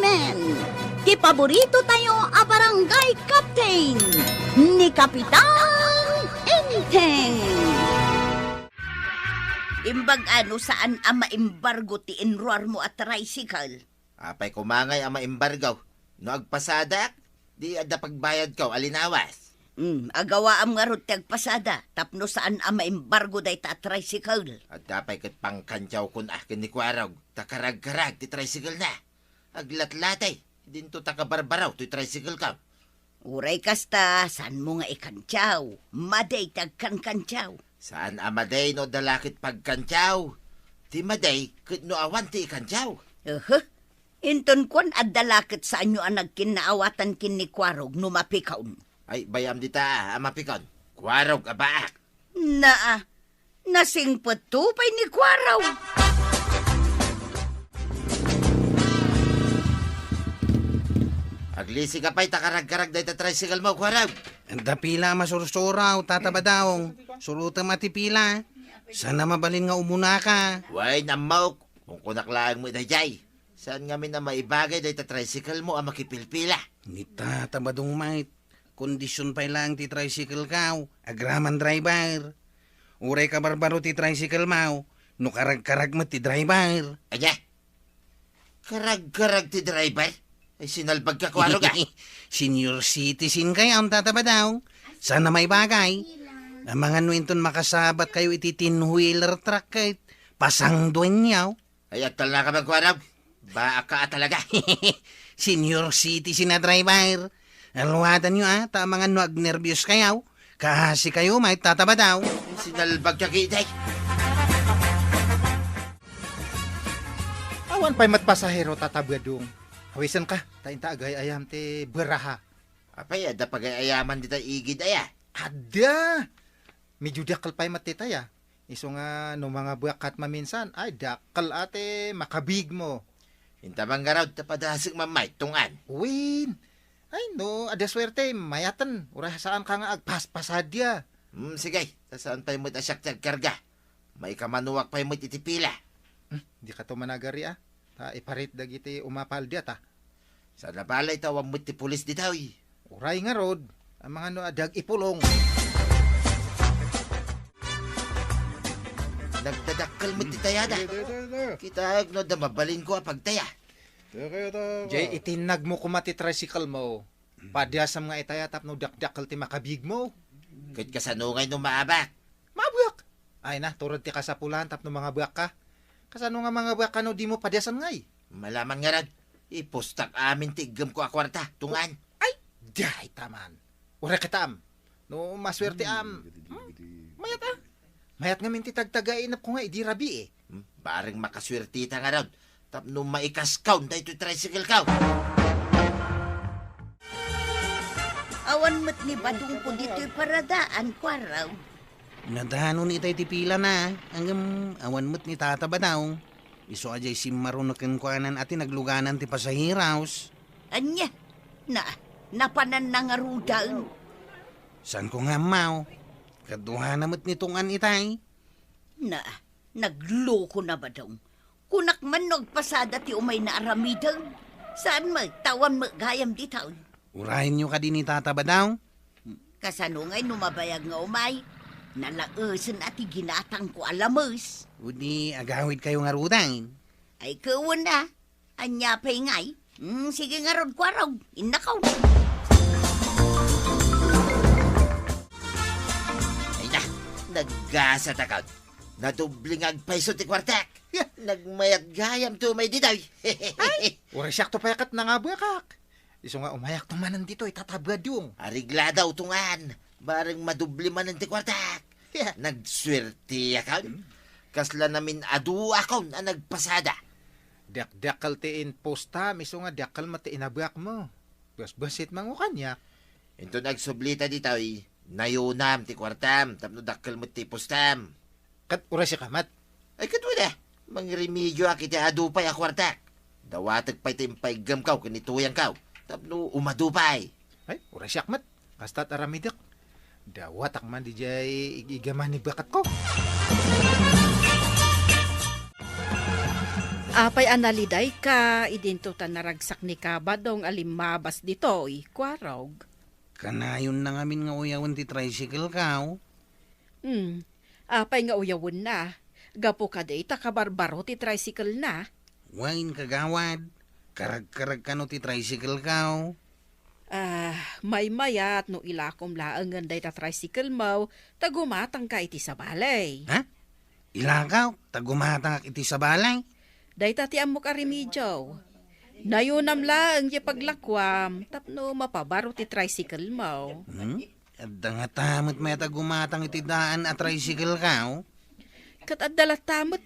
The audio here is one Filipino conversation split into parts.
Chairman. Ti paborito tayo a barangay captain ni Kapitan Enteng. Imbag ano saan ang maimbargo ti enroar mo at tricycle? Apay kumangay ang maimbargaw. No agpasadak, di ada pagbayad ka alinawas. Agawa am nga ron ti agpasada, tapno saan ang maimbargo day ta tricycle. At dapay kat pangkantyaw kun akin ni Kwarog, takarag-karag ti tricycle na. Aglatlatay, dinto takabarbaraw ti tricycle ka. Uray kasta, saan mo nga ikantyaw? Maday tagkan-kantyaw. Saan amaday no dalakit pagkantyaw? Ti maday, kat no awan ti ikantyaw. Inton kwan at dalakit saan nyo ang nagkinaawatan kin ni Kwarog no mapikaon. Ay, bayam dita, amapikon. Kwarog abaak. Nasingpot tupay ni Kwarog. Aglisi ka pa'y takarag-karag dahi ta tricycle mo, Kwarog. Ang dapila masursuraw, tatabadaw. Suruta matipila. Sana mabalin nga umuna ka. Way, namaw. Kung kunaklaan mo dayay. Saan nga na maibagay dahi ta tricycle mo ang makipilpila? Nita tabadong mait. Kondisyon pa lang ti tricycle kaw. Agraman driver. Uray ka barbaro ti tricycle mau. No karag-karag mo ti driver. Anya? Karag-karag ti driver? Ay sinalbag ka, Kwarog ah. Senior citizen kayo ang tatabadaw. Sana may bagay. Ang mga nuinton makasabat kayo iti 10-wheeler truck kahit pasangduan niyaw. Ay atal na ka bang, Kwarog? Ba ka talaga? Senior citizen na driver. Alwatan nyo ta mga nuag nervyos kayaw. Kahasi kayo may tatabadaw. Ay sinalbag ka kiday. Awan pa'y matpasahero tatabadong. Hawisan ka, tayin taagay ayam te beraha. Apay, ada pag-ayaman dita igid aya. Ada! Medyo dakal pa'y matitaya. Iso nga no mga buwakat maminsan, ay dakal ate makabig mo. Hintamang nga raw, tapadasig mamay, tungan. Win! Ay no, ada swerte, mayatan. Ura saan ka nga agpaspasadya. Sige, saan pa'y mo't asyak karga? May kamanuwak pa'y mo't itipila. Di ka to managari Ta iparit dagiti umapal diya ta. Sana pala itawang mo't ti pulis ditaw eh. Uray nga rod, ang mga no adag ipulong. Nagdadakkel mo't ti tayada. Kita no da mabalin ko pagtaya. Jay, itinag mo kumati tricycle mo. Padyasam nga itayatap no dakdakal ti makabig mo. Kahit kasanungay no maabak. Mabuyak! Ay na, turod ti kasapulan tap no mga buyak ka. Kasano nga mga buyak ka no di mo padyasam ngay? Malaman nga rad. Ipostak amin tigam ko akwarta, tungan. Ay, dahi taman. Ura kitam. No, maswerte mayat Mayat nga minti tagtagainap ko nga, idi rabi eh. Baring makaswertita nga rad. Tapno maikaskaw na ito tricycle kaw. Awan mo't ni Badong ko dito'y paradaan, Kwarog. Nadano ni itay tipila na. Hanggang awan mo't ni tatabadaw. Iso ajay simarunakin ko anan ati nagluganan ti pasahiraos. Anya, napanan na nga rudaan. San ko nga mau? Kaduha na mo't nitungan itay. Nagloko na ba daw? Kunak man nagpasada ti umay na aramidang. Saan magtawan magayam di taon? Urahin nyo ka din ni tatabadaw. Kasano ngay numabayag nga umay? Nalausan ati ginatang ko alamos. Udi agawid kayo nga rudang. Ay kawan na. Anya pa'y ngay. Sige nga rod, Kwarog. Inakaw. Ay na, naggasa takot. Nadubling agpaiso ti kwartak. Nagmayat gayam to may ditaw. Ay, ura siyak to payakat na nga buyak. Iso nga umayak to manan dito, itatabad yung. Arigla daw tungan. Barang madubli man ti kwartak. Nagswerte akon. Kasla namin adu akon ang nagpasada. Dakdakal tiin posta, iso nga dakal mati inabuyak mo. Bas-basit mango kanya. Ito nagsublita ditaw nayunam ti kwartam. Tapno dakkel mo ti postam. Kat ura siya kamat. Ay katwala. Mangremedyo akiti adupay akwartak. Dawatag pa'y timpaygam kaw kanituyang kaw. Tapno umadupay. Ay, ura siya kamat. Kasta't aramidak. Dawatak man di jay igaman ni bakat ko. Apay analiday ka, idinto ta naragsak ni Kabadong alimabas ditoy, kwarog. Kanayon na ngamin nga uyawan ti tricycle kaw. Apay nga uyawon na. Gapo ka day, takabarbaro ti tricycle na. Wain kagawad. Karag-karag ka no ti tricycle kaw. May mayat no ilakom laangan day ta tricycle mo, tagumatang ka iti sa balay. Ha? Ilakaw, tagumatang iti sa balay. Day ta ti amok a remedyo. Nayunam lang yung paglakwam, tapno mapabaro ti tricycle mo. At nga tamot may tagumatang iti daan at tricycle kaw. Kat adala tamot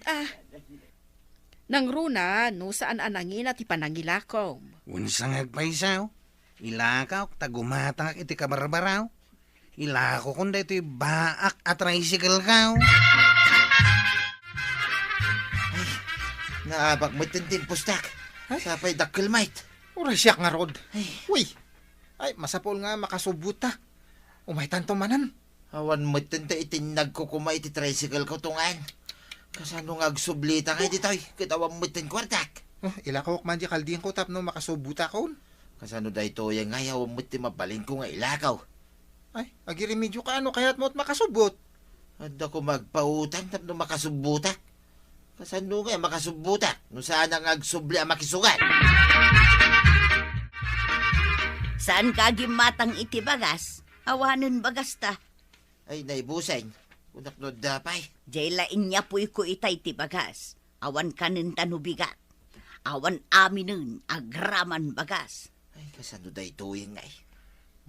Nang runa, no saan anangin at ipanangilakom. Unsang agpaisaw. Ilakaw, tagumatang iti kabarbaraw. Ilako kung iti baak at tricycle kaw. Naabak mo tintimpustak. Sapay dakkel mate. Uray siyak nga rod. Uy, ay masapol nga makasubuta. Umay tanto manan. Awan mo tinta itinag ko kumay iti tricycle ko tungan. Kasano nga agsublita kayo ditoy. Kitawang mo tin kwartak. Ilakawak man di kalding ko tapno makasubuta kon. Kasano da ito yung ngayaw mo ti mabalin ko nga ilakaw. Ay, agiremedyo ka ano kaya't mo't makasubot. Ada ko magpautang tapno makasubuta. Kasano nga makasubuta. No saan ang agsubli ang makisugat. Saan ka gimatang iti bagas? Awanan bagas ta. Ay, naibusan. Unak no dapay. Jay lain niya po'y ko itay ti bagas. Awan kanin tanubigat. Awan aminin agraman bagas. Ay, kasano da ito yung ngay.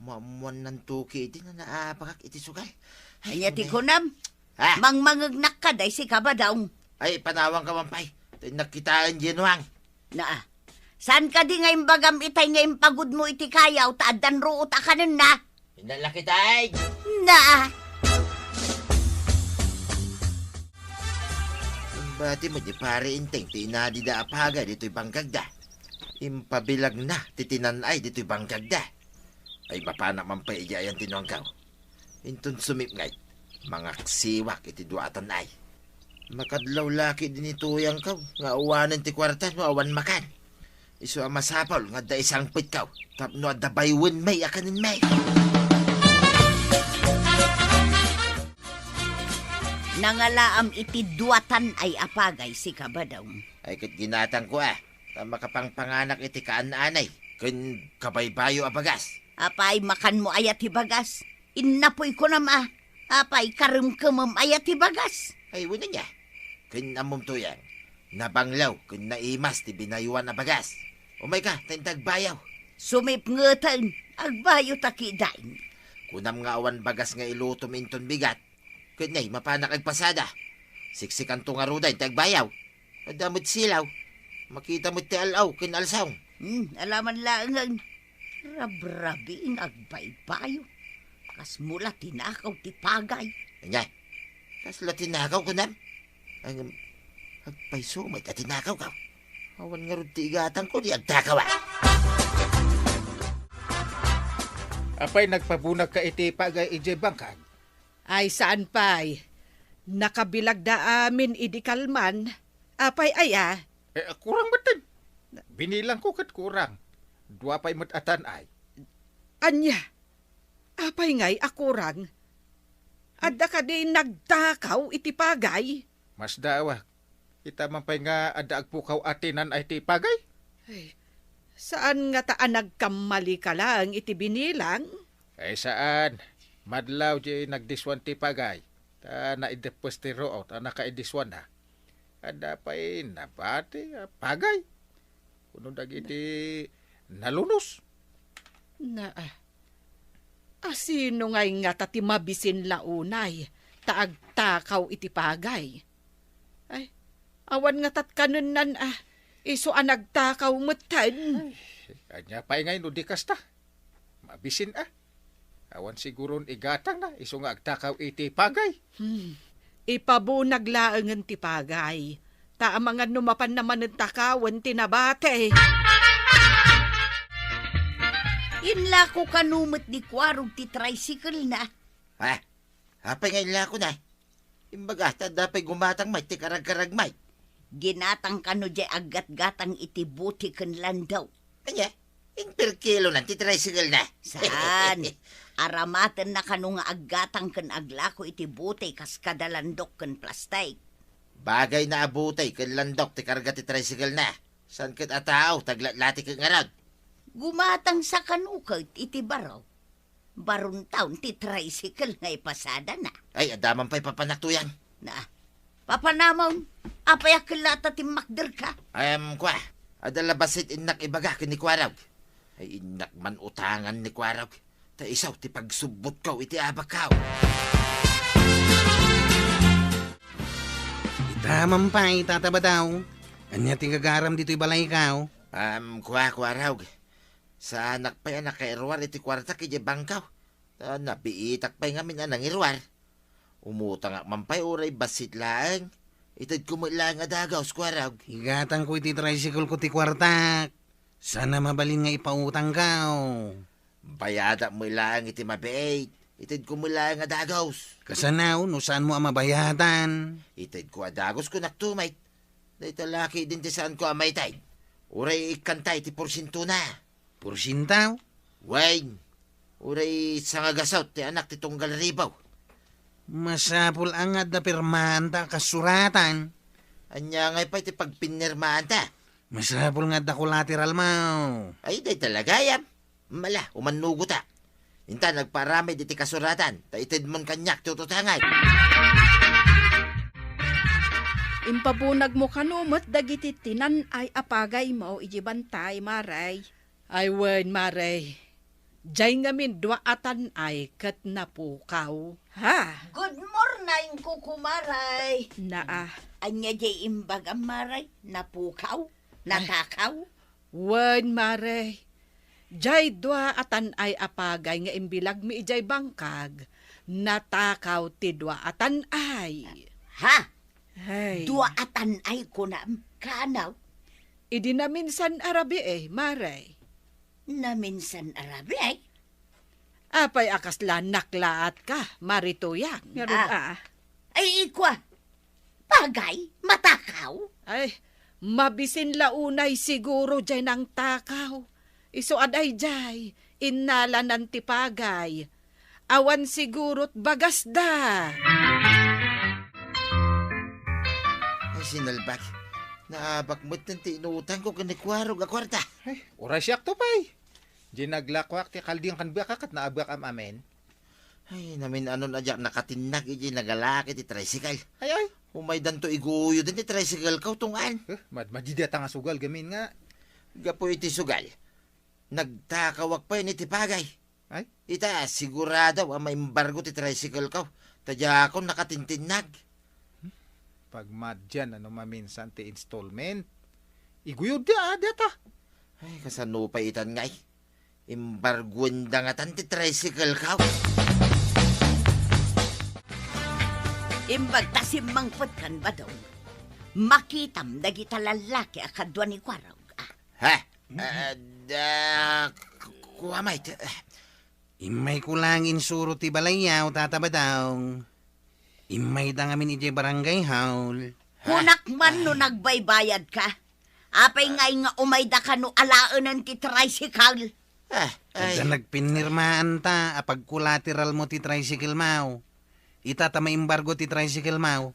Mamuan ng tuki iti na naapakak iti sugal. Anya ti kunam. Ha? Mangmangagnak ka day si Kabadaw. Ay, panawang ka mampay. Nakitaan ginuang. Na, saan ka di ngayon bagam itay ngayon pagod mo iti kayaw, taadan root akanan na. Inalakitay! Na, Bati mo di pare inteng, tinadi da apaga dito'y bangkagda. Impabilag na, titinanay dito'y bangkagda. Ay, mapana mampay iyayan tinuang kaw. Intun sumip ngay, mga ksiwak iti duatan ay. Makadlaw laki din ituyang kaw, nga uwanan ti kwarta, no awan makan. Isu ang masapal, nga da isang pit kaw, tapno at dabaywin may akanin may. nangalaam iti duatan ay apagay si Kabadaw. Ay kat ginatang ko tama kapang panganak iti kaan-anay, kun kabaybayo abagas. Apay makan mo ayat ti bagas. Innapoy ko nama. Apay karum-kumam ayat ti bagas. Ay, wala niya. Kun amom to yan, nabanglaw, kun naimas ti binayuan abagas. Umay ka, tagbayaw. Sumip ngatan, agbayo takidain. Kunam nga awan bagas nga ilutom inton bigat, kun nay mapanak agpasada. Siksikan to nga ruday, tagbayaw. Adamot silaw. Makita mo ti alaw, kun alsaw. Alaman lang ang rabrabi agbaybayo. Kas mula tinakaw ti pagay. Anya, kasla tinakaw kunam. Ang agpaiso, may tatinakaw ka. Awan nga rin ti igatang ko, di agtakaw Apay nagpabunag ka iti pagay ije bangkag. Ay saan pa'y? Nakabilag da amin idi kalman. Apay aya. Kurang batid. Binilang ko kat kurang. Dua pa'y matatan ay. Anya? Apay ngay akurang. Adda ka di nagtakaw iti pagay. Mas dawa. Kita man pa'y nga ada agpukaw atinan ay ti pagay. Ay, saan nga taan nagkamali ka lang iti binilang? Ay saan? Madlaw di nagdiswan ti pagay. Ta naidepos ti root, nakaidiswan na. Ada pa'y nabati pagay. Kuno dagiti nalunos. Na, asino ngay nga tati mabisin launay, taagtakaw iti pagay. Ay, awan nga tat kanunan iso nagtakaw mutan. Kanya pa'y ngay no di kasta. Mabisin Awan siguron igatang na, iso nga agtakaw iti pagay. Ipabunag laangan ti pagay. Taamangan numapan naman ng takawan tinabate. Inla ko kanumot di kwarog ti tricycle na. Hapay nga ila ko na. Imbaga, dapat gumatang may ti karag-karag may. Ginatang kano jay agat-gatang iti buti ken landaw. Anya, per kilo na ti tricycle na. Saan? Aramaten na kano nga aggatang ken aglako iti buti kas kadalandok ken plastic. Bagay na abutay ken landok ti karga ti tricycle na. San ket atao taglatlati ken ngarad. Gumatang sa kanukot iti baraw. Baron taon ti tricycle nga ipasada na. Ay, adaman pa'y papanaktuyan. Na, papanamon, apay akilata ti makder ka. Kwa, adala basit inak ibaga ken ni Kwaraw. Ay inak man utangan ni Kwaraw. Ta isaw ti pagsubot ko iti abakaw. Itamam pa, itataba daw. Anya ti gagaram dito'y balay kaw. Kwaraw. Sa anak pa yan nakairwar iti kwarta kaya bangkaw. Nabiitak pa nga min anang irwar. Umutang ak mampay uray basit lang. Itad kumula nga dagaw, Kwaraw. Igatang ko iti tricycle ko ti kwartak. Sana mabalin nga ipautang kaw. Bayada mo lang iti mabait. Itad kumula nga dagaw. Kasanaw, no saan mo ang mabayatan? Itad ko adagos ko naktumay. Dahil laki din ti saan ko amay tay. Uray ikantay ti porsinto na. Porsintaw? Wayne, uray sangagasaw ti anak ti tunggal ribaw. Masapul angad na pirmahan ta kasuratan. Anya ngay pa ti pagpinirmaan ta. Masapul nga da collateral mo. Ay, day talaga yan. Mala, umanugo ta. Inta, nagparami di ti kasuratan. Ta itid mon kanyak, tututangay. Impabunag mo kanumot dagiti tinan ay apagay mo ijibantay maray. Ay wen maray. Jay ngamin duaatan ay kat napukaw. Ha? Good morning, kukumaray. Naa. Anya jay imbag ang maray, napukaw, natakaw. Wen maray. Jay duaatan ay apagay nga imbilag mi ijay bangkag. Natakaw ti duaatan ay. Ha? Hey. Duaatan ay kunam, kanaw, Idi na minsan arabi maray. na minsan arabi ay. Apay akasla naklaat ka, marituyang. Ay ikwa, bagay, matakaw. Ay, mabisin launay siguro jay ng takaw. Isuad ay jay, inala ng tipagay. Awan siguro't bagas da. Ay, sinalbak. Naabak mo't nanti inuutang ko kanikwarog a kwarta. Ay, oras siyak to pay. Di naglakwak ti kalding kan bakakat na abak am amen. Ay, namin ano na dyak nakatinag iji nagalaki ti tricycle. Ay. Humay dan to iguyo din ti tricycle ka utungan. Madidata nga sugal gamin nga. Gapo iti sugal. Nagtakawak pa yun iti pagay. Ay? Ita, sigurado ang maimbargo ti tricycle ka. Tadya ako nakatintinag. Pag madyan, ano maminsan ti installment. Iguyod da, data. Ay, kasano pa itan ngay. Imbarguen da nga tan ti tricycle ka. Imbag tasimangpot kan ba daw? Makitam dagita lalaki akadwa ni Kwaraw. Ha? Kuamay. Imay kulangin suro ti balayaw, tataba daw. Imay da ngamin iti barangay haul. Kunak man no nagbaybayad ka. Apay nga umayda ka no alaanan ti tricycle. Ay, Da nagpinirmaan ta, apag collateral mo ti tricycle mau. Itata maimbargo ti tricycle mau.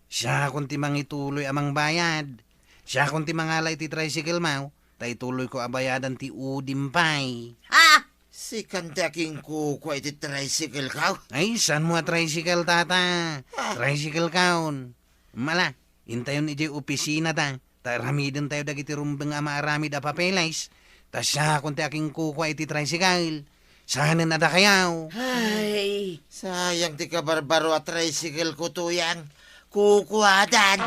Siya kung ti mangituloy amang bayad. Siya kung ti mangalay ti tricycle mau. Ta ituloy ko abayadan ti udimpay. Ha? si kantaking kukuha iti tricycle ka. Ay, saan mo a tricycle, tata? Tricycle kaon. Mala, intayon iti opisina ta. Taramidin tayo dagiti rumbeng ama aramid a papelays. Ta siya kung ti aking kukuha iti tricycle. Sana na da kayaw. Ay, Sayang ti kabarbaro at tricycle ko tuyang. Kukuhadan.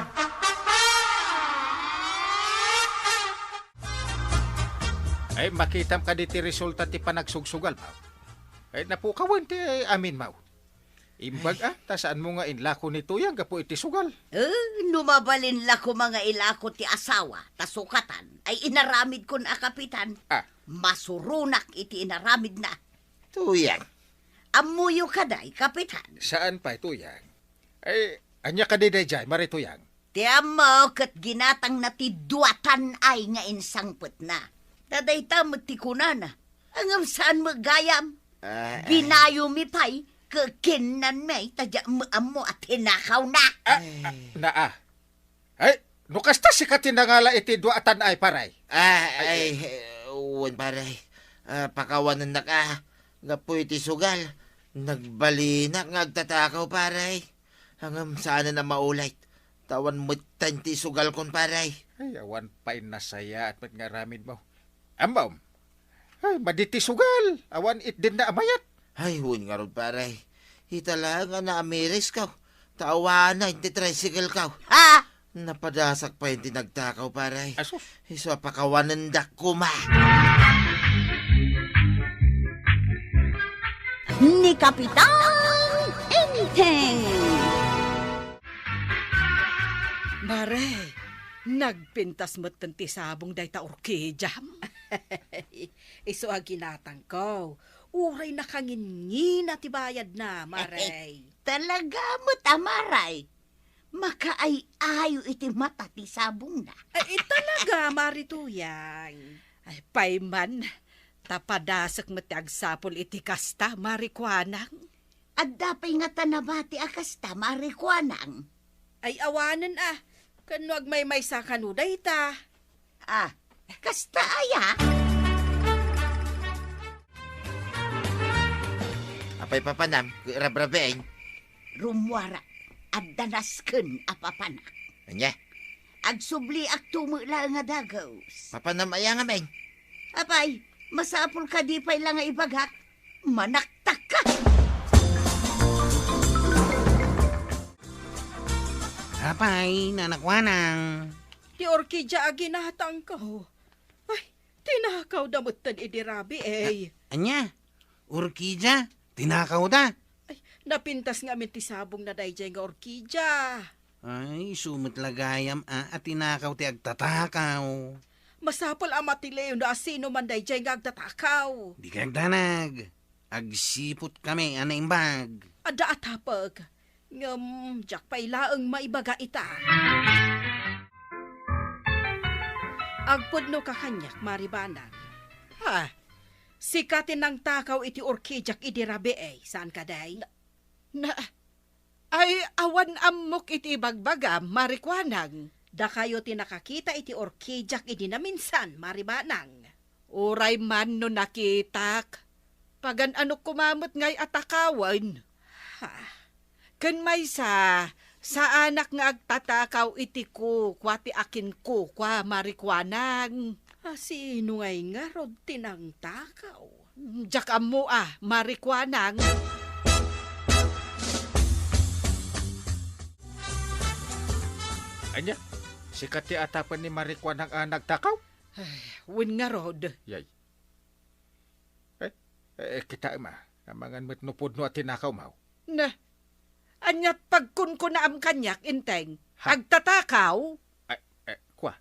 Ay, makitam ka di ti resulta ti panagsugsugal, Mau. Ay, napukawan ti amin, Mau. Imbag tasaan mo nga inlako ni Tuyang gapo iti sugal. numabalin la ko mga ilako ti asawa, tasukatan, ay inaramid kon a kapitan. Masurunak iti inaramid na. Tuyang. Amuyo kaday, kapitan. Saan pa, Tuyang? Ay, anya ka di dayjay, Mari Tuyang. Tiyan mo kat ginatang na ti duatan ay nga insangpet na. Taday ta magtikuna na. Angam saan magayam? Binayo mi pay, kakinan may, tadya mo at hinakaw na. Naa. Ay, nukasta si katinangala iti duatan ay paray. Uwan paray. Pakawanan na ka. Gapoy ti sugal. Nagbalinak nga agtatakaw paray. Hangam sana na maulay. Tawan mo't ti sugal kon paray. Ay, awan pa'y nasaya at matngaramid mo. Ambaw, ay, maditi sugal. Awan it din na amayat. Ay, huwag nga ron paray. Hitala nga na amiris kaw. Tawana, hindi tricycle kaw. Ha? Napadasak pa yung tinagtakaw paray. Asus. Iso pakawanan dak kuma. Ni Kapitan Enteng! Maray, nagpintas mo't ti sabong day ta orkidyam. Iso ang ginatang ko. Uray na kangin-ngin at ibayad na, Maray. Talaga mo tamaray. Makaay-ayo iti mata ti sabong na. Ay, talaga, Marituyang. Ay, payman, tapadasak mo ti agsapol iti kasta, Marikwanang. At dapay nga tanabati akasta marikwanang. Ay, awanan kanuag may sa kanuday ta. Kasta aya. Apay papanam, rabrabein. Rumwara at danasken apapana. Anya, Agsubli ak tumula nga dagaws. papanam aya nga men. Apay, masapul ka di pay lang nga ibagak. Manaktak ka. Apay, nanakwanang. Ti orkidya aginatang ko. Ay, tinakaw damutan idirabi Anya, orkidya, tinakaw da. Ay, napintas nga amin ti sabong na dayjay nga orkidya. Ay, sumot lagayam at tinakaw ti agtatakaw. Masapol ama ti Leo na asino man dayjay nga agtatakaw. Di kag danag. Agsipot kami, anaimbag. Ada atapag. Jak pailaang maibaga ita. Agpod no kakanyak, Maribanang. Sikatin ng takaw iti orkidyak idirabi saan ka day? Ay, awan amok iti bagbagam, Marikwanang. Da kayo tinakakita iti orkidyak idi na minsan, Maribanang. Uray man no nakitak. Pagan ano kumamot ngay atakawan. Kan may sa anak nga agtatakaw iti ko, kwa ti akin ko, kwa Marikwanang. Sino ngay nga rod tinang takaw? Diyak mo Marikwanang. Anya, sikat ti atapan ni Marikwan ang nagtakaw. Win nga rod. Yay. Kita amangan mo't nupod no at tinakaw mau. Anyat pagkun ko na am kanyak, inteng. Agtatakaw? Kwa?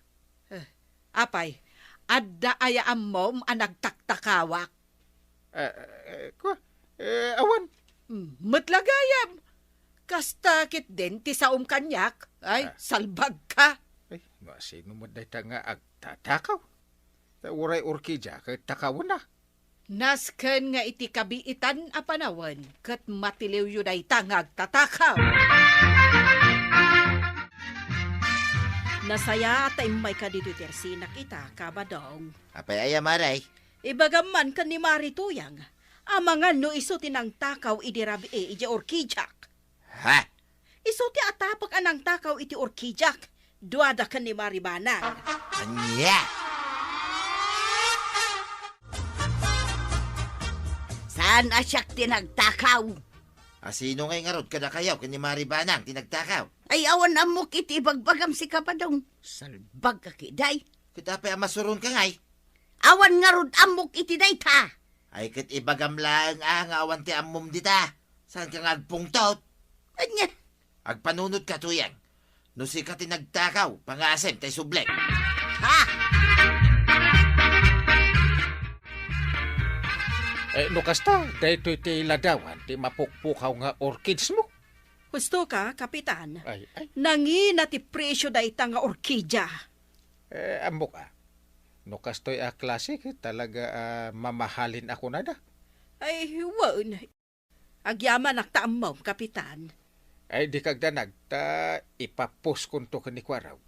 Apay, adda ayaam mo nagtaktakawak. Kwa? Awan. Matlagayam. Kastakit din ti saom kanyak. Ay, salbag ka. Ay, sino mo dahi nga agtatakaw? Uray orkidya, kay takawon na. Nasken nga iti kabiitan a panawan, kat matiliw yun ay tangag tatakaw. Nasaya at may kadito tersinak ita, kabadong. Apay aya maray. Ibagaman kan ni Marituyang, amangan no iso tinang takaw idirabi iti orkidyak. Ha? Iso ti atapak anang takaw iti orkidyak, duada kan ni Maribanang. Anya. Saan asyak tinagtakaw? Sino ngay nga rod kada kayaw kani Maribanang tinagtakaw? Ay awan amok iti bagbagam si Kapadong. Salbag ka kiday. Kita pa masuron ka ngay. Awan nga rod amok iti day ta. Ay kat ibagam lang nga awan ti amom dita. Saan ka nga agpungtot? Anya? Agpanunod ka tuyang. No si ka tinagtakaw, pangasem tay sublek. Ha? No kasta, dahito iti ladawan, ti mapukpukaw nga orchids mo. Gusto ka, kapitan? Ay. Nangi na ti presyo da ita nga orkidya. Amo ka. No kastoy klasik, talaga mamahalin ako na da. Ay, wan. Agyaman naktaam mo, kapitan. Ay, di kagdanag, ta ipapos kunto ka ni Kwaraw.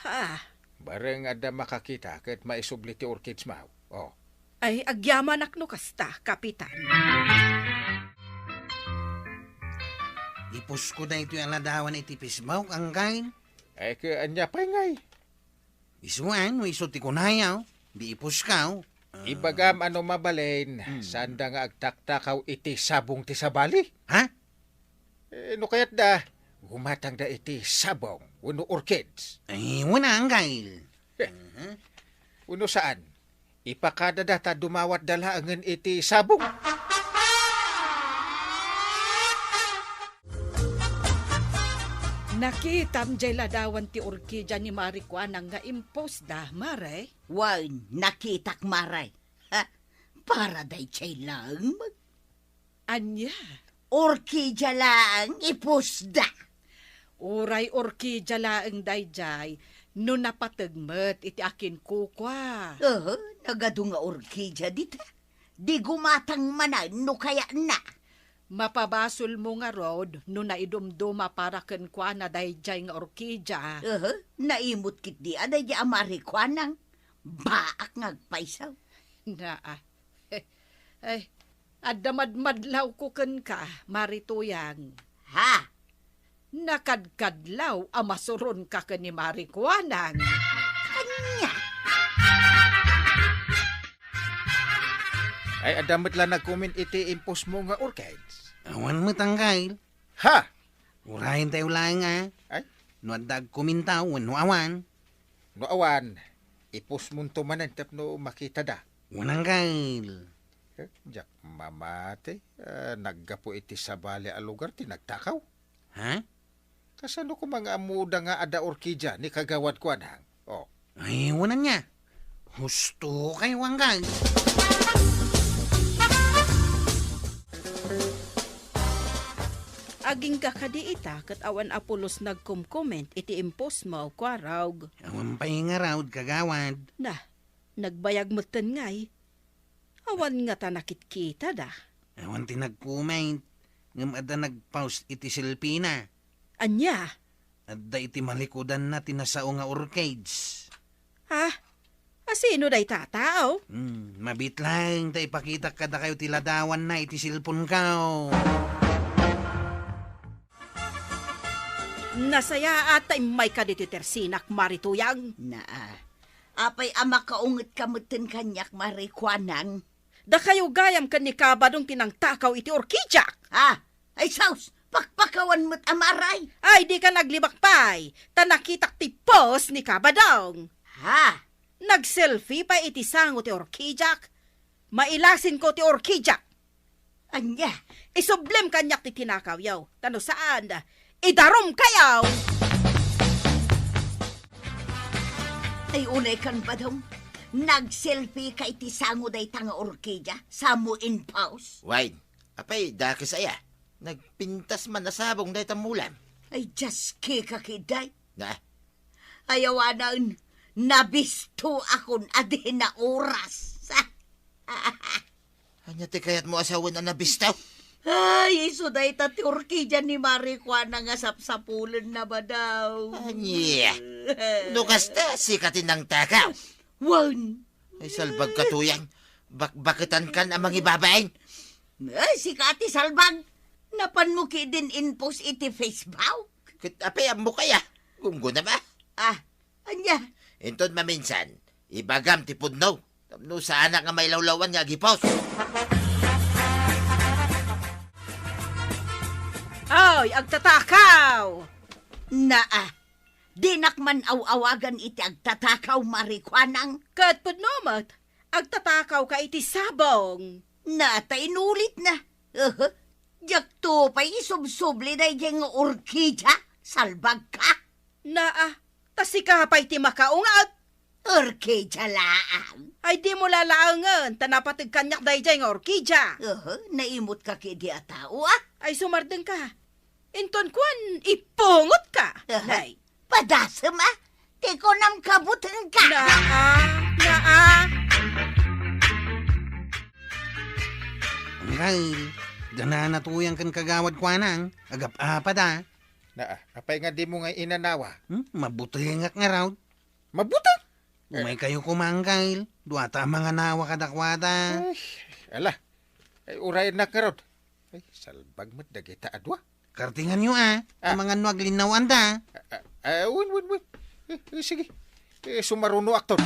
Ha? Bareng ada makakita kat maisubli ti orchids mau. Oh. Ay, agyaman nakno kasta, kapitan. Ipus ko na ito yung aladawan itipis mo, ang kain. Ay, anya pa ngay. Isuan, iso ti kunayaw. Di ipus ka. Ibagam ano mabalain, sanda nga agtaktakaw iti sabong ti sabali. Ha? No kayat da, gumatang da iti sabong, uno orchids. Ay, wala ang kain. Uno saan? Ipakada data dumawat dalaangan iti sabong. Nakitam jay ladawan ti orkidya ni Maricuana nga impos da, Maray. Wan, nakitak maray. Ha? Para day chay lang. Anya? Orkidya lang, ipusda. Uray orkidya laeng dayjay, no napatagmet iti akin kukwa. Nagado nga orkidya dita. Di gumatang manan no kaya na. Mapabasol mo nga rod, no naidumduma para ken kwa na dayjay nga orkidya. Naimot kit di aday di amarikwanang. Baak ngagpaisaw. Na ay, adamadmadlaw ko ken ka, Marituyang. Ha? Nakadkadlaw amasuron ka ken ni Maricuanang. Anya? Ay, adamot lang nag-comment iti impos mo nga orchids. Awan mo tangkail. Ha? Urahin tayo lang nga. Ay, No adag kumintaw, no awan. no awan, ipos mo tumanan tapno makita da. Wanang kail. Jak mamate, naggapo iti sabali a lugar, tinagtakaw. Ha? Kasano ko mga amuda nga ada orkidya ni kagawad ko anang. Oh, Ay, wanan niya. Husto kayo ang kail. Aging kakadiita kat awan apulos nagkom-comment iti impos mo kwarawg. Awan pa yung araw, kagawad. Na, nagbayag mo ngay. Awan nga ta nakit-kita da. Awan tinag-comment. Ngam ada nag-post iti Silpina. Anya? Adda iti malikudan na tinasao nga orchids. Ha? Asino day tatao? Mabit lang, ta ipakita kada kayo tiladawan na iti silpon kao. Nasaya atay may kaditi tersinak Marituyang. Apay ama kaungit kamutin kanyak marikwanang. Da kayo gayam kan ni kabadong tinangtakaw iti orkidyak. Ha? Ay saus, pakpakawan mo't amaray. Ay di ka naglibakpay. Ta nakitak ti post ni kabadong. Ha? Nag-selfie pa iti sango ti orkidyak. Mailasin ko ti orkidyak. Anya? Isublem kanyak ti tinakaw yaw. Tano saan da? Idarom kayaw! Ay unay kan ba daw? Nag-selfie ka iti sango day tanga orkidya? Samo in pause? Wine, apay, dakis aya. Nagpintas man na sabong day tamulam. Ay just kikakiday. Na, Ayawanan, nabisto akon adi na oras. anya ti kayat mo asawan na nabistaw. Ay, iso day tati orkidya ni Maricuana nga sapsapulan na ba daw? Anya, lukas ta, sikatin ng takaw. Wan! Ay, salbag katuyang, bakbakitan kan amang ibabain. Ay, si Kati Salbag, napan mo ki din inpost iti Facebook? Apay, amo kaya, gunggo na ba? Anya? Inton maminsan, ibagam ti pudno. Tapno sa anak nga may lawlawan nga gipos. Ay, agtatakaw! Dinakman awagan iti agtatakaw Maricuanang. Kat pudnomat, agtatakaw ka iti sabong. Inulit na. Jak to pa isubsubli na yung orkidya. Salbag ka. Tasika pa iti makaungat. Orkidya laang. Ay di mo lalaangan, tanapatig kanyak dayjay nga orkidya. Naimot ka kidi atao Ay sumardeng ka. Inton kwan, ipungot ka. Nay. Padasam Ti ko nam kabutan ka. Naa. Kail, dana natuyang kan kagawad kwa nang, agap apa da. Apay nga di mo nga inanawa. Mabutingak nga raw. Mabutang! Umay kayo kumangkail, duwata mga nawa kadakwada. Ala, ay uray na karod. Ay, salbag mo't dagita adwa. Kartingan nyo ang mga nuag linawan da. Win. Sige, sumaruno aktor.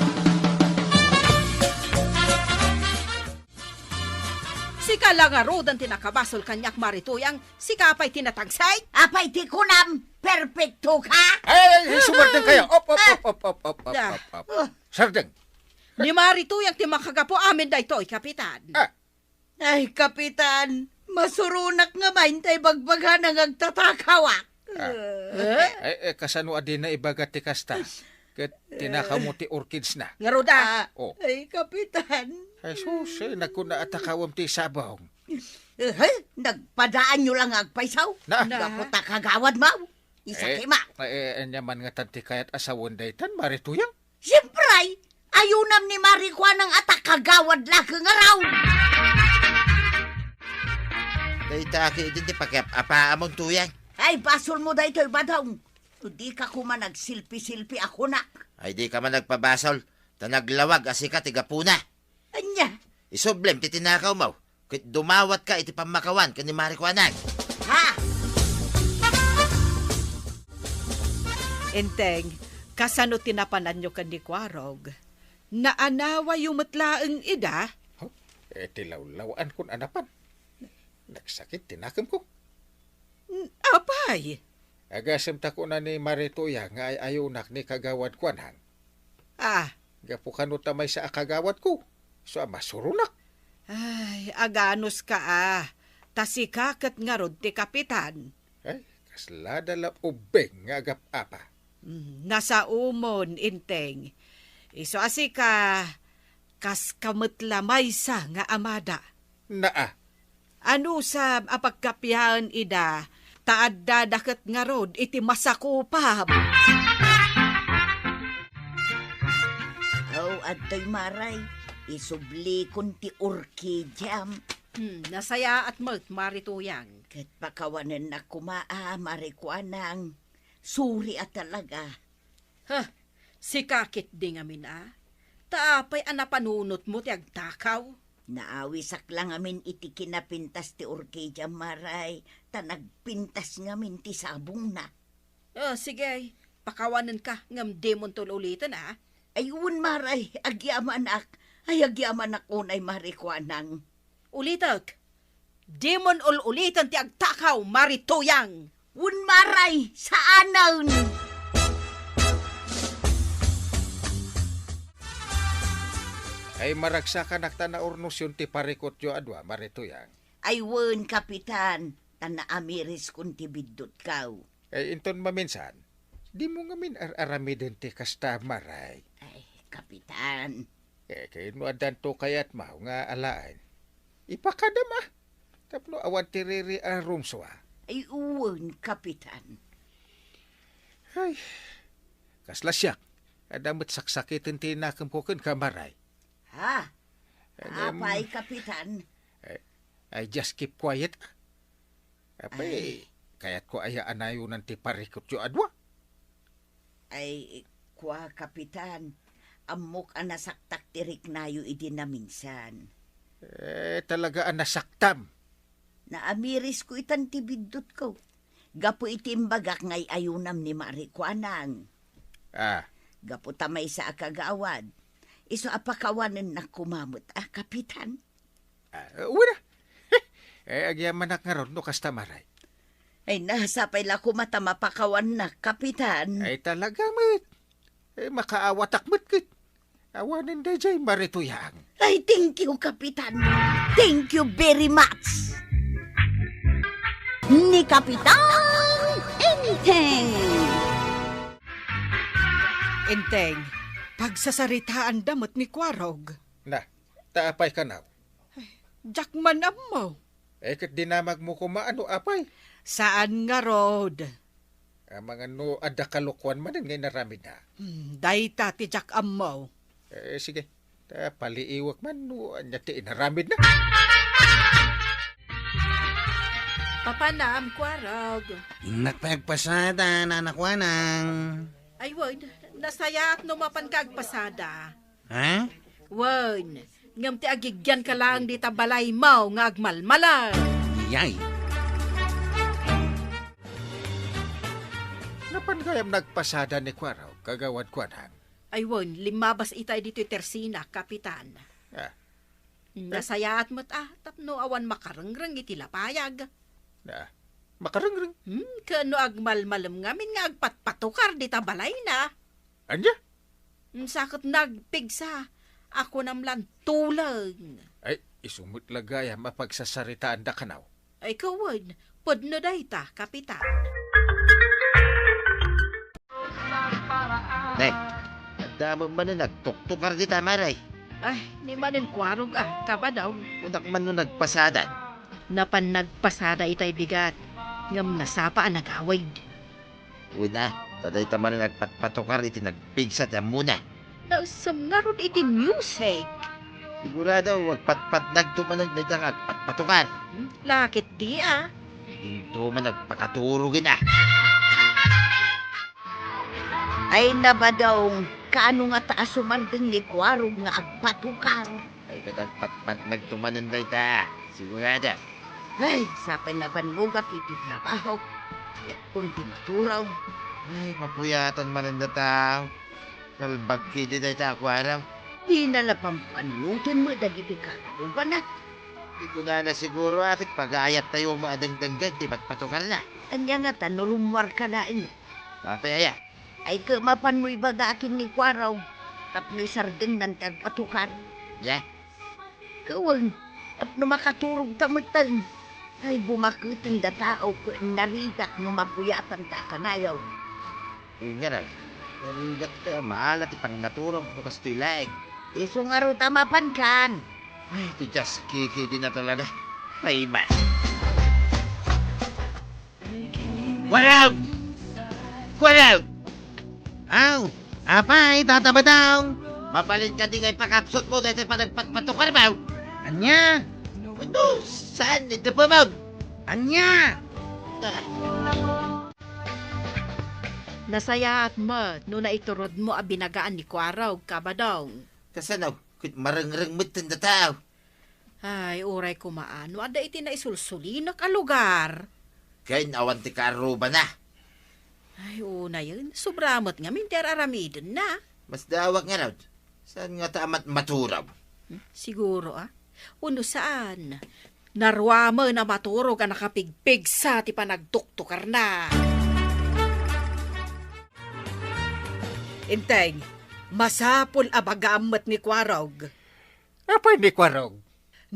Sika lang nga rodan tinakabasol kanyak marituyang, sika pa'y tinatagsay. Apay ti ko nam perfecto ka. Ay, sumardeng kayo. Op. Sardeng. Ni marituyang timakagapo amin da ito'y kapitan. Ay, kapitan, masurunak nga main tay bagbaga nang agtatakawak. Kasano adin na ibagat ti kasta. Kat tinakaw mo ti orchids na. Nga roda. Ay, kapitan. Ay, sus, nagkuna atakawam ti sabong. Nagpadaan nyo lang agpaysaw. Na. Dapat kagawad mo. Isa kima. Anyaman nga tanti kayat asawon daytan, marituyang. Siyempre, ayunam ni Marikwa ng atak kagawad laki nga raw. Dayta aki din ti pakip apa among tuyang. Ay, basol mo da ito'y badong. Di ka kuma nagsilpi-silpi ako na. Ay di ka man nagpabasol. Tanaglawag asika tigapuna. Anya? Isoblem ti tinakaw mo. Kit dumawat ka iti pamakawan ka ni Marikwanag. Ha? Enteng, kasano tinapanan nyo kan di kwarog? Naanawa yung matlaang ida? Tilawlawan kun anapan. Nagsakit tinakam ko. Apay? Agasem ta ko na ni Marituya nga ay ayunak ni kagawad kwanhang. Gapukan tamay sa akagawad ko. So masurunak. Ay, aganos ka Tasikakat nga rod ti kapitan. Ay, kaslada la ubeng nga agap apa. Nasa umon, inteng. Iso asika, kas kametlamay sa nga amada. Naa. Ano sa apagkapyahan ida, taad dadakat nga rod iti masakupab. Adtoy maray, isubli kun ti orchidyam. Nasaya at marituyang. Kat pakawanan na kumaa, marikwanang, suri at talaga. Si kakit di ngamin Taapay anapanunot mo ti agtakaw. Naawisak lang amin iti kinapintas ti orchidyam maray, tanagpintas ngamin ti sabong na. Sige, pakawanan ka ngam demon tululitan Ayun maray, agyaman unay marikwanang. Ulitak, demon ulitan ti agtakaw, marituyang. Un maray, saanan? Ay maragsakan nakta na ornosyon ti parikot yo adwa, marituyang. Ayun, kapitan, tanaamiris kun ti biddot kaw. Ay inton maminsan, di mo ngamin aramiden ti kasta maray. Ay, kapitan. Kayo no adan to kayat mao nga alaan. Ipakadama. Tapno awan tiriri rumswa. Ay, uwan, kapitan. Ay, kaslasyak. Adamot saksakitin tinakempukin kamaray. Apay, kapitan. I just keep quiet. Apay, kayat ko aya anayunan ti parikot yo adwa. Ay, kwa, kapitan. Amok anasaktak tirik nayo idi na minsan. Talaga nasaktam. Naamiris ko itan tibiddot ko. Gapo itimbagak ngay ayunam ni Marikwanang. Gapo tamay sa akagawad. Iso apakawanan na kumamot, kapitan. Wala. Agyaman na nga ron no kastamaray. Ay, nasapay la kumata mapakawan na, kapitan. Ay talaga, mit. Makaawatak, mit. Awanin da jay marituyang. Ay, thank you, kapitan. Thank you very much. Ni Kapitan Enteng. Enteng, pagsasaritaan damot ni Kwarog. Na, taapay ka na. Jakman mo. Kat dinamag mo kumaano apay. Saan nga rod? Ang mga no ada kalukuan man ngay naramid na. Dayta ti Jack Amaw. Sige, paliiwak man no anya ti naramid na. Papanam, Kwarog. Nagpagpasada na nakwanang. Ay, wan, nasaya at numapan kagpasada. Ha? Wan, ngam ti agigyan ka lang di tabalay mo nga agmalmalan. Yay. Napangayam nagpasada ni Kwaraw, kagawad kwanang. Ay, wan, limabas itay dito tersina, kapitan. Ah, Nasaya at mo't tapno awan makarangrang iti lapayag. na, makarangrang. Kano agmalmalam ngamin nga agpatpatukar di tabalay na. Anya? Sakot nagpigsa. Ako namlan tulang. Ay, isumot lagaya mapagsasaritaan da kanaw. Ay kawan, podno dayta, kapitan. Nay, ang damo man na nagtuktukar di tamaray. Ay, ni manin kwarog kaba daw. Unak man no nagpasadan. Napan nagpasada itay bigat. Ngam nasapa ang nag-away. Una, taday taman na nagpatpatukar iti nagpigsa ta muna. Nausam nga ron iti music. Sigurado, wag patpat nagtumanag na itang agpatpatukar. Lakit di Hinto man nagpakaturugin ah. Ay naba daw, kaano nga taasuman din ni Kwarog nga agpatukar. Ay katagpatpat nagtumanan na ita. Sigurado. Ay, sa panabanlugat iti trabaho. Kung tinuturaw, Ay, mapuyatan man ang tao. Kalbag kidi na ita ako araw. di na lapampanlutan mo dagiti karuban na. Di ko na siguro atit pag-ayat tayo maadagdaggad, di ba't patukal na. Anya nga tanulumwar ka na Papaya. Ay kamapan mo ibaga akin ni Kwaraw. Tapno sardeng ng tagpatukar. Ya, Kawan, tapno makaturog tamatan. Ay bumakutin da tao ko narigat no mapuyatan ta kanayaw. nga na. Narigat ka, maalat ipang naturong bukas to'y laig. Iso nga ro tamapan kan. Ay, ito just kiki din na talaga. Ay, man. Walaw! Walaw! Aw, apay, tataba daw. Mapalit ka di ngay pakapsot mo dahil pa nagpatukar mo. Anya? Ano? Saan? Ito pa mo? Anya? Nasaya at mo, no naiturod mo a binagaan ni Kwaraw, kaba daw. Kasanaw? Kut marangrang mo't tanda tao. Ay, uray kumaano, ada iti na isulsulinak a lugar. Kaya nawan ti karuba na. Ay, una yun, sobramot nga minter aramidon na. Mas dawag nga raw. Saan nga taamat maturaw? Siguro uno saan? Narwama na maturog ang nakapigpig sa ti panagtuktukar na. Inteng, masapol abagamat ni Kwarog. Apa ni Kwarog?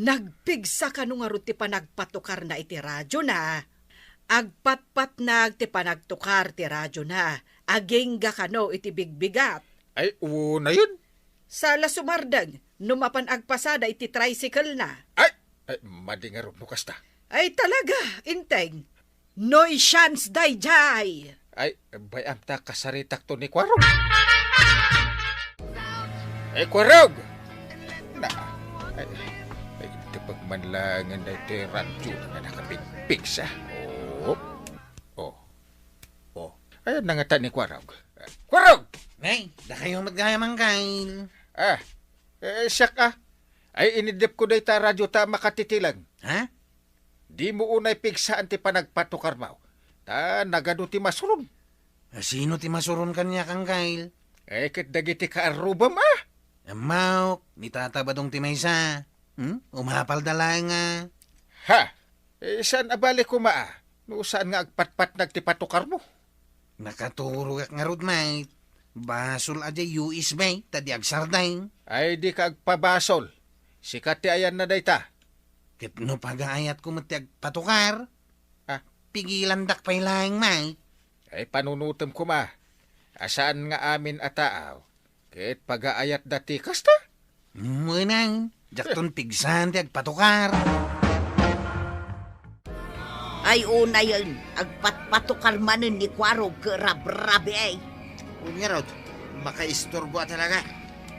Nagpigsa ka nung ti panagpatukar na iti radyo na. Agpatpat nag ti panagtukar ti radyo na. Agingga kano iti bigbigat. Ay, una yun. Sala sumardang, numapan agpasada iti tricycle na. Ay, madingarog mo kasta. Ay talaga, inteng. Noy chance dayjay. Ay, bayam ta kasaritak to ni Kwarog. Kwarog! Na, ay, ito pagmanlangan na ito yung radyo na nakapigpig sa. Ayan na nga ta ni Kwarog. Kwarog! Nay, da kayo magayamang kail. Siyak Ay, inidip ko na ita radyo ta makatitilang. Ha? Di mo unay pigsaan ti panagpatukar mo. Ta nagado ti masuron. Sino ti masuron kanya kang kail? Ket dagiti kaarubam Amaw, ni tatabadong ti maysa. Umapal dala nga. Ha? Saan abali ko No saan nga agpatpat nagtipatukar mo? Nakaturo kak nga rod, mate. Basol aja US bay, tadi agsarday. Ay di ka agpabasol. Sikat ti ayan na dayta. Ket no pag-aayat ko mati agpatukar. Pigilan dak pay lang, mate. Ay panunutom ko Asaan nga amin ataaw? Ket pag-aayat dati kasta? Munang, jakton pigsan ti agpatukar. Ay una yun, agpatpatukar manin ni Kwarog ke rab-rabi ay. Unya rod, makaistorbo talaga.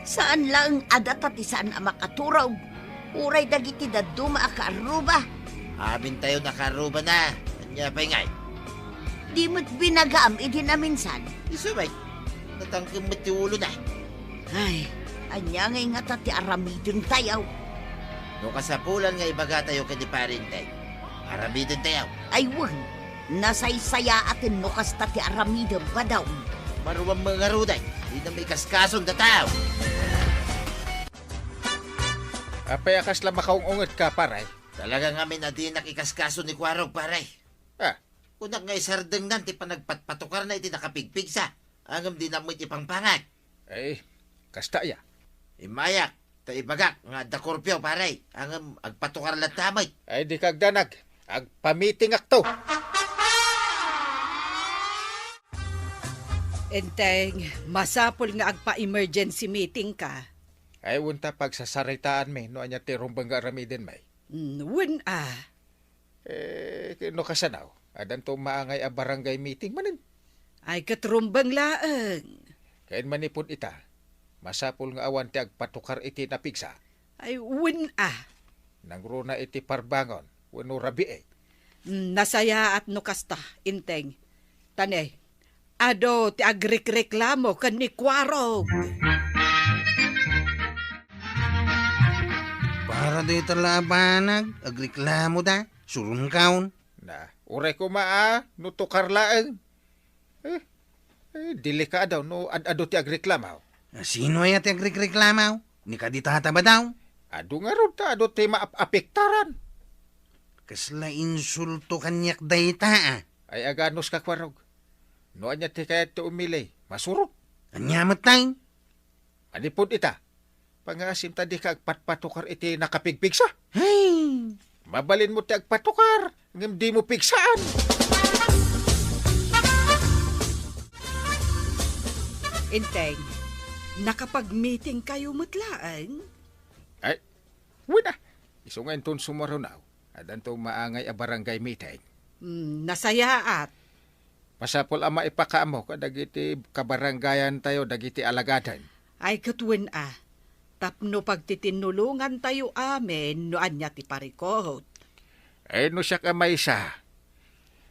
Saan lang adata ti saan ang makaturaw? Uray dagiti daduma akaruba. Amin tayo nakaruba na. Anya pa ngay. Di mo't binagam idi na minsan. Isubay, natangkang matiulo na. Ay, anya ngay nga tati aramidin tayaw. No kasapulan nga ibaga tayo kani parintay. Aramidin tayo. Ay wag, nasaysaya atin no kas tati aramidin pa daw. Maruwang mga ruday. Di na may kaskason na tao. Apay akas lang makaungungot ka, paray. Talaga nga may nadi nakikaskaso ni Kwarog, paray. Ah, Kunak nga isardeng nan, ti panagpatpatukar na iti nakapigpig sa. Angam di na mo iti pangpangat. eh, kasta ya. Imayak, ta ibagak, nga dakorpyo, paray. Angam agpatukar lang tamay. Ay di kagdanag. Agpamiting akto. Enteng, masapol nga agpa-emergency meeting ka. Ay unta pagsasaritaan me, no anya ti rumbang nga aramidin may. Wen No kasanaw. Adan to maangay a barangay meeting manin. ay katrumbang laeng. Kain manipod ita. Masapol nga awan ti agpatukar iti napigsa. Ay wen Nangruna iti parbangon. Wano rabi eh. Nasaya at no kasta, inteng. Tanay, ado ti agrekreklamo kan ni Kwarog. Para di talabanag, agreklamo da, surun kaon. Na, uray ko no tukar laeng. Dili ka daw, no ado ti agreklamaw. Sino ay ati agreklamaw? Ni kaditata ba daw? Ado nga ron ta, ado ti maapektaran. Kasla insulto kanyak dayta Ay aganos ka Kwarog. No anya ti kaya ti umili, masurot. Anyamat tayo. Anipod ita. Pangasim ta di ka agpatpatukar iti nakapigpigsa. Hey! Mabalin mo ti agpatukar. Ngam di mo pigsaan. Inteng, nakapag-meeting kayo matlaan? Ay, wala. Iso nga itong sumaraw. Adan to maangay a barangay meeting. Nasaya at. Pasapol ama ipakaamo kadagiti kabarangayan tayo dagiti alagadan. Ay katwen tapno pagtitinulungan tayo amin no anya ti parikot. Ay no siya kamay sa.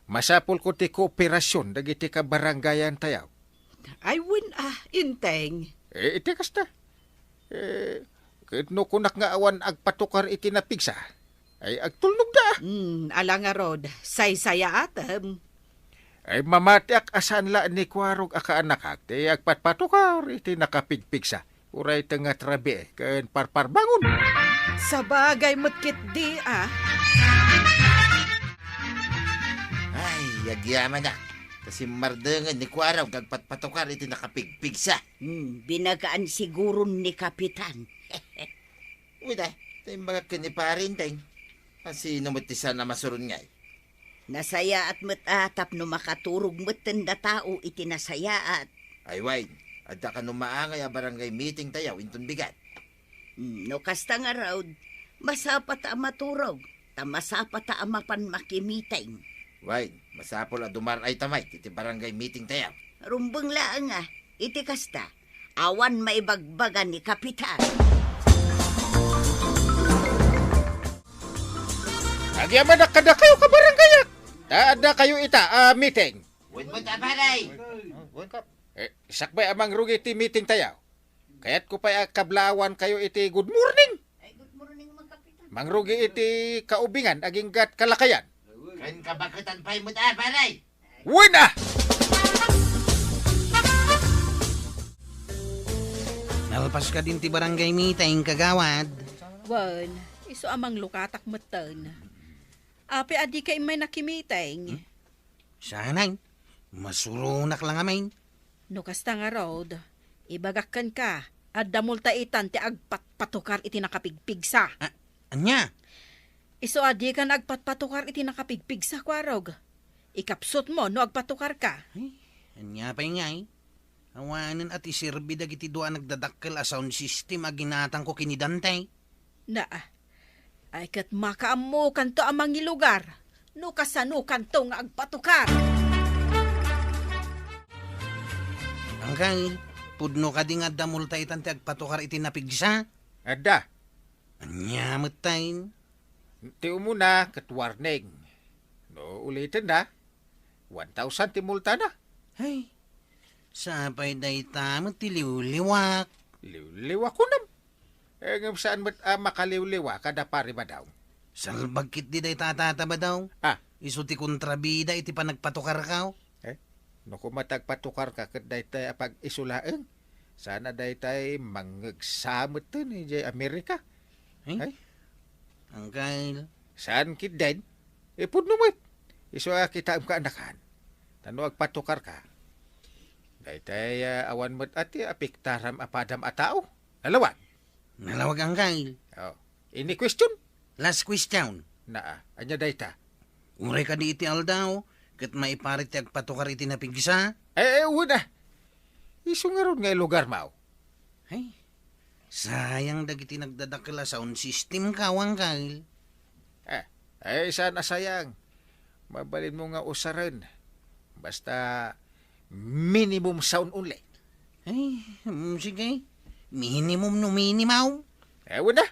Masapol ko ti kooperasyon dagiti kabarangayan tayo. Ay wen inteng. Iti kasta. Kahit no kunak nga awan agpatukar iti napigsa. Ay agtulnog da. Ala nga rod, saysaya atem. Ay mamati ak asan la ni Kwarog akaanak ti agpatpatukar iti nakapigpigsa. Uray nga trabi ken parparbangon. Sa bagay matkit di Ay, yagyaman na. Kasi mardengan ni Kwarog kagpatpatukar iti nakapigpig sa. Binagaan siguro ni Kapitan. Uda, tayo mga kaniparintay. Kasi namutisan na masurun ngay. Nasaya at matatap no makaturog matanda tao iti nasaya at. Ay, wait. Adda ka numaangay a barangay meeting tayaw intun bigat. No kasta nga raw, masapat a maturog, masapat a mapan makimiteng. Wait, masapol a dumar ay tamay iti barangay meeting tayaw. Rumbang laang iti kasta, awan maibagbagan ni Kapitan. Agyaman na kada kayo kabarangayak. Taada kayo ita meeting. Wait mo tabaray! Sakbay amang rugi iti meeting tayaw. Kaya't ko pa kablawan kayo iti good morning. Ay, good morning mga Kapitan. Mangrugi iti kaubingan aging gat kalakayan. Kan kabakitan pa'y mo tabaray! Wina! Nalpas ka din ti barangay meeting kagawad. Wan, iso amang lukatak matan. Ape adi kay may nakimiteng. Sanay, masurunak lang amain. No kasta nga rod, ibagakkan ka, at damulta itan ti agpatpatukar iti nakapigpigsa. Anya? Iso adi ka nagpatpatukar iti nakapigpigsa, Kwarog. Ikapsot mo no agpatukar ka. Anya pa ingay. Awanan at isirbi dagiti doa nagdadakkel a sound system a ginatang ko kinidantay. Ay kat makaamo kanto amang lugar. no kasanukan to nga agpatukar. Angkay, pudno ka di nga damulta itan ti agpatukar iti napigsa. Ada, Anya matayin. ti umuna kat warning. No ulitin na, 1,000 ti multa na. Ay, sapay day tamot ti liwliwak. Liwliwa ko nam. Ngam saan makaliwliwa kada pari ba daw? Salbagkit di day tatataba daw. Ah, Isu ti kontrabida iti panagpatukar ka. no kung matagpatukar ka kat daytay apag isulaeng. Sana daytay mangagsamot to ni Jay Amerika. Ay, Ay. Angkay, Saan kid din? Pudno mo. Iso kita ang kaanakan. Tano agpatukar ka. Daytay awan mo't ati apiktaram apadam atao. Alawan. nalawag angkay. Oh. Ini question Last question. na anya dayta. Uray ka di iti aldaw, kat maiparit ti agpatukar iti napigsa. Una. Iso nga ron nga lugar mao. Ay, sayang dagiti nagdadakila sound system kawang kay. Saan asayang. Mabalin mo nga usaran. Basta minimum sound only. Ay, sige. Minimum no minimaw. Una.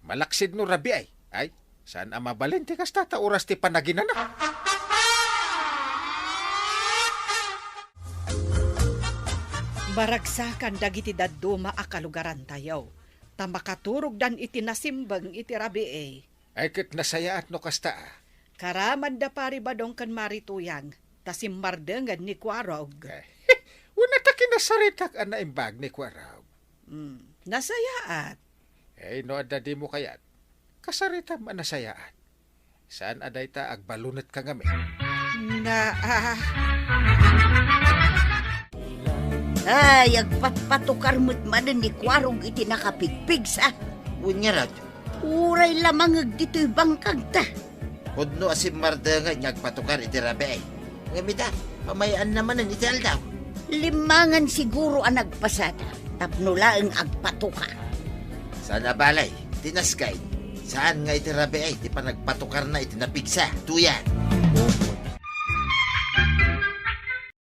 Malaksid no rabi ay. Ay, saan ang mabalin ti kasta ta oras ti panaginan na. Baragsakan dagiti dadduma a kalugaran tayo. Ta makaturog dan iti nasimbang iti rabi Ay kat nasaya at no kasta. Karaman da pari badong kan marituyang. Ta simmardengan ni Kwarog. Una ta kinasaritak ang naimbag ni Kwaraw. Nasayaat. No adda di mo kayat. Kasarita man nasayaan. Saan aday ta agbalunat ka ngami? Ay, agpatpatukar mo't manan ni Kwarog iti nakapigpig sa. Unya rad. Uray lamang dito'y bangkag ta. Pudno asim marda nga nagpatukar iti rabi ay. Ngamita, pamayaan naman ang iti aldaw. Limangan siguro ang nagpasada. Tapno laeng agpatukar. Sana balay, tinaskay. Saan nga iti rabi ay, di pa nagpatukar na iti napigsa. Tuyan.